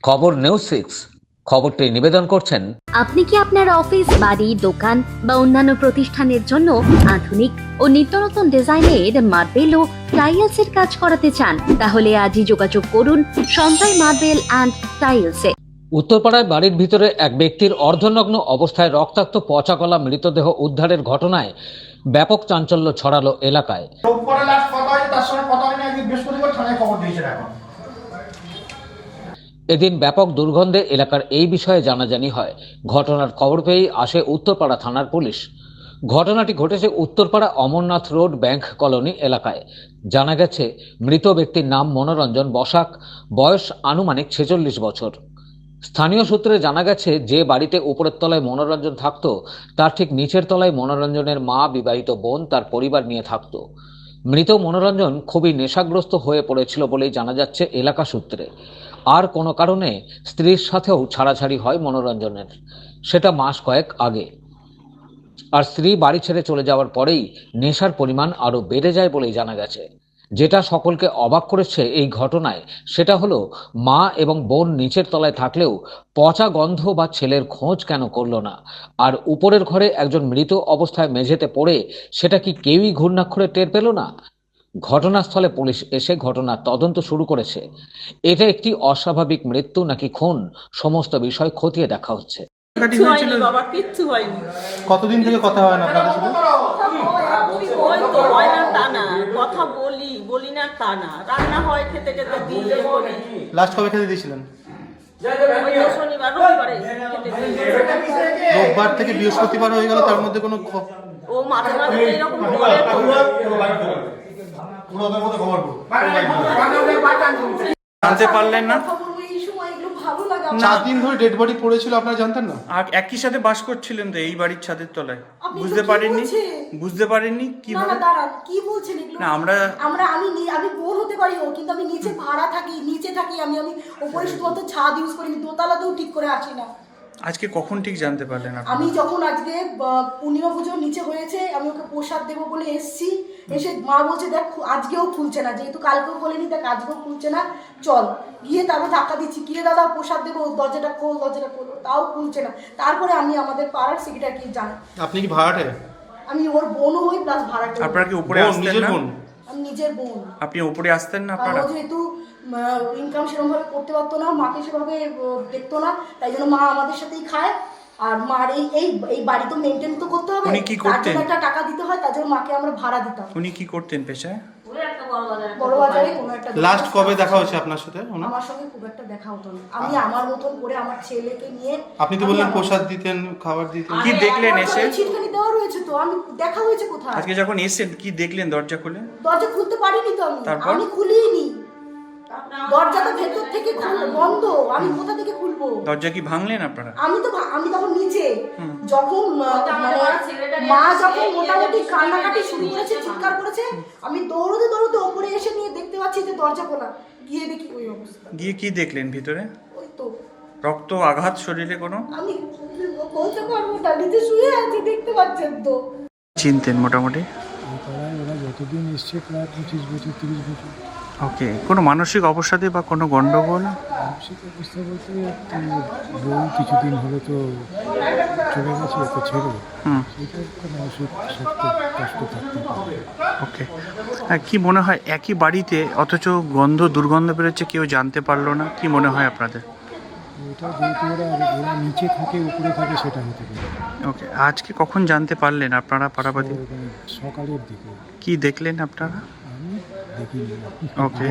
খবর নিউজ 6 খবরটি নিবেদন করছেন। আপনি কি আপনার অফিস, বাড়ি, দোকান বা অন্যান্য প্রতিষ্ঠানের জন্য আধুনিক ও নিত্যনতুন ডিজাইনের মার্বেল ও টাইলসের কাজ করাতে চান? তাহলে আজই যোগাযোগ করুন সঞ্জয় মার্বেল অ্যান্ড টাইলসে। উত্তরপাড়ায় বাড়ির ভিতরে এক ব্যক্তির অর্ধনগ্ন অবস্থায় রক্তাক্ত পচাগলা মৃতদেহ উদ্ধারের ঘটনায় ব্যাপক চাঞ্চল্য ছড়ালো এলাকায়। এদিন ব্যাপক দুর্গন্ধে এলাকার এই বিষয়ে জানাজানি হয়। ঘটনার খবর পেয়েই আসে উত্তরপাড়া থানার পুলিশ। ঘটনাটি ঘটেছে Uttarpara Amarnath road bank colony এলাকায়। জানা গেছে মৃত ব্যক্তির নাম মনোরঞ্জন বসাক, বয়স আনুমানিক 46 বছর। স্থানীয় সূত্রে জানা গেছে যে বাড়িতে উপরের তলায় মনোরঞ্জন থাকতো তার ঠিক নিচের তলায় মনোরঞ্জনের মা, বিবাহিত বোন, তার পরিবার নিয়ে থাকতো। মৃত মনোরঞ্জন খুবই নেশাগ্রস্ত হয়ে পড়েছিল বলেই জানা যাচ্ছে এলাকা সূত্রে। আর কোনো কারণে স্ত্রীর সাথেও ছাড়াছাড়ি হয় মনোরঞ্জনের, সেটা মাস কয়েক আগে। আর স্ত্রী বাড়ি ছেড়ে চলে যাওয়ার পরেই নেশার পরিমাণ আরও বেড়ে যায় বলেই জানা গেছে। যেটা সকলকে অবাক করেছে এই ঘটনায় সেটা হলো মা এবং বোন নিচের তলায় থাকলেও পচা গন্ধ বা ছেলের খোঁজ কেন করলো না? আর উপরের ঘরে একজন মৃত অবস্থায় মেঝেতে পড়ে সেটা কি কেউই ঘূর্ণাক্ষরে টের পেল না? ঘটনাস্থলে পুলিশ এসে ঘটনার তদন্ত শুরু করেছে। এটা একটি অস্বাভাবিক মৃত্যু নাকি খুন, সমস্ত বিষয় খতিয়ে দেখা হচ্ছে। কিচ্ছু হয়নি বাবা, কিচ্ছু হয়নি। কতদিন থেকে কথা হয় না আপনাদের সাথে? ওই তো হয় না তা না, কথা বলি না তা না, রান্না হয় খেতে খেতে দিয়ে বলি। লাস্ট কবে খেতে দিয়েছিলেন? ওই তো শনিবার রবিবারে খেতে দিই। রোববার থেকে বৃহস্পতিবার হয়ে গেল, তার মধ্যে কোনো ও মাঝে মাঝে এরকম বলে তো। জানতে পারলেন না? 4 দিন ধরে ডেড বডি পড়েছিল, আপনারা জানতেন না? আর একই সাথে বাস করছিলেন তো এই বাড়ির ছাদের তলায়? বুঝতে পারেননি কিভাবে? কি বলছেন এগুলো? না আমরা আমি বোন হতে পারি, ও কিন্তু আমি নিচে ভাড়া থাকি, নিচে থাকি। আমি উপরে শুধুমাত্র ছাদ ইউজ করি, আমি দোতলাতেও ঠিক করে আসি না। আজকে কখন ঠিক জানতে পারলেন আপনি? আমি যখন আজকে পূর্ণিমা পুজো নিচে হয়েছে, আমি ওকে প্রসাদ দেবো বলে এসছি, এসে মা বলছে দেখ আজকেও খুলছে না, যেহেতু কালকেও বলেনি দেখ আজকেও খুলছে না, চল গিয়ে তারপর ধাক্কা দিচ্ছি, গিয়ে দাদা প্রসাদ দেবো, দরজাটা খোল, তাও খুলছে না। তারপরে আমি আমাদের পাড়ার সেক্রেটারিকে জানাই। আপনি কি ভাড়াটে? আমি ওর বোনও হই প্লাস ভাড়াটে। আপনারা কি উপরে আসতেন না? আমি নিজের বোন। আপনি উপরে আসতেন না? আপনারা যেহেতু ইনকাম সেরকম ভাবে করতে পারতো না, মাকে সেভাবে দেখতো না, তাই জন্য মা আমাদের সাথেই খায়। আর মার এই বাড়ি তো মেনটেন তো করতে হবে, উনি কি করতেন? একটা টাকা দিতে হয়, তার জন্য মাকে আমরা ভাড়া দিতাম। উনি কি করতেন পেশায়? বড় বাজারে কোনো একটা। লাস্ট কবে দেখা হয়েছে আপনার সাথে? আমার সঙ্গে খুব একটা দেখা হতো না। আমি আমার মতন করে আমার ছেলেকে নিয়ে। আপনি তো বললেন প্রসাদ দিতেন, খাবার দিতেন। কি দেখলেন এসে? ছিটকানি দেওয়া রয়েছে তো, আমি দেখা হয়েছে কোথায়? আজকে যখন এসেছেন কি দেখলেন দরজা খুলে? দরজা খুলতে পারিনি তো তারপর? আমি খুলিনি, দরজা তো ভেতর থেকে বন্ধ, আমি কোথা থেকে খুলবো? দরজা কি ভাঙলেন আপনারা? আমি তখন নিচে, যখন মা যখন মোটামুটি কান্নাকাটি শুরু করেছে, চিৎকার করেছে, আমি দৌড়তে ওপরে এসে নিয়ে দেখতে পাচ্ছি যে দরজা খোলা, গিয়ে দেখি ওই অবস্থা। গিয়ে কি দেখলেন ভিতরে? ওই তো রক্ত, আঘাত শরীরে কোনো? আমি বলতে পারবো না, নিচে শুয়ে আছে, দেখতে পাচ্ছেন তো। চিনতেন মোটামুটি? ওরা যতদিন এসছে প্রায় 25 বছর 30 বছর। ওকে, কোনো মানসিক অবসাদে বা কোনো গন্ডগোল? মানসিক অবস্থা বলতে বউ কিছুদিন হলে তো চলে গেছে, তো ছেড়ে সেটা একটা মানসিক শক্ত কষ্ট থাকতে পারে। ওকে, কি মনে হয় একই বাড়িতে অথচ দুর্গন্ধ বেরোচ্ছে, কেউ জানতে পারলো না? কি মনে হয় আপনাদের? ওটা যেহেতু ওরা নিচে থাকে উপরে থাকে, সেটা হতে পারে। ওকে, আজকে কখন জানতে পারলেন আপনারা পাড়াপাড়ি? সকালের দিকে। কি দেখলেন আপনারা? আমি দেখিনি। ওকে।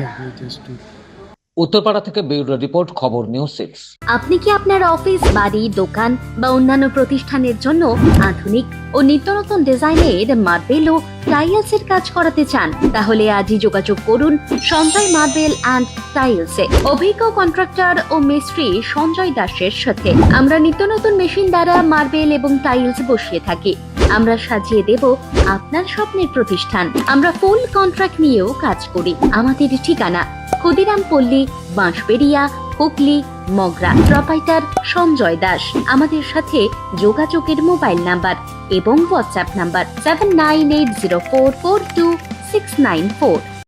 উত্তরপাড়া থেকে ব্যুরো রিপোর্ট, খবর নিউজ 6। আপনি কি আপনার অফিস, বাড়ি, দোকান বা অন্যান্য প্রতিষ্ঠানের জন্য আধুনিক ও নিত্যনতুন ডিজাইনের মার্বেল ও টাইলসের কাজ করাতে চান? তাহলে আজই যোগাযোগ করুন সঞ্জয় মার্বেল অ্যান্ড টাইলসে। অভিজ্ঞ কন্ট্রাক্টর ও মিস্ত্রি সঞ্জয় দাসের সাথে আমরা নিত্যনতুন মেশিন দ্বারা মার্বেল এবং টাইলস বসিয়ে থাকি। আমরা সাজিয়ে দেব আপনার স্বপ্নের প্রতিষ্ঠান। আমরা ফুল কন্ট্রাক্ট নিয়েও কাজ করি। আমাদের ঠিকানা ক্ষুদিরাম পল্লী, বাঁশবেড়িয়া, হুগলি, মগরা। প্রোপাইটার সঞ্জয় দাস। আমাদের সাথে যোগাযোগের মোবাইল নাম্বার এবং হোয়াটসঅ্যাপ নাম্বার 7980442694।